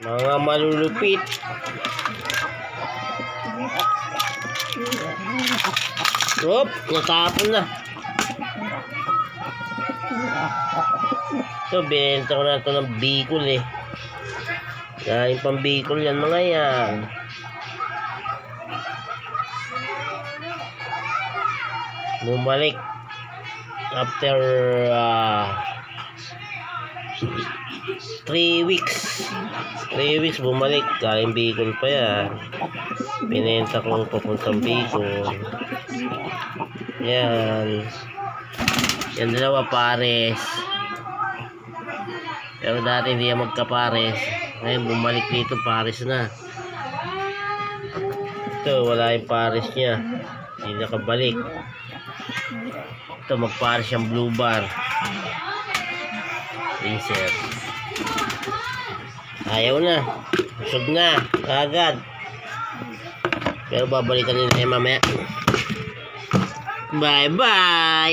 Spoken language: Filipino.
Mga malulupit. Op, natapon na. So, binenta ko na ito ng Bicol eh. Galing pang Bicol yan mga yan. Bumalik after 3 weeks. 3 weeks bumalik. Galing Bicol pa yan. Binenta ko papuntang Bicol. Yan. Yan dalawa pares. Pero dati hindi yan magkapares. Ngayon bumalik dito pares na. Ito wala yung pares niya. Hindi nakabalik. Ito magpares yung blue bar. Racer. Ayaw na. Busog na. Agad. Pero babalikan nila mamaya. Bye bye.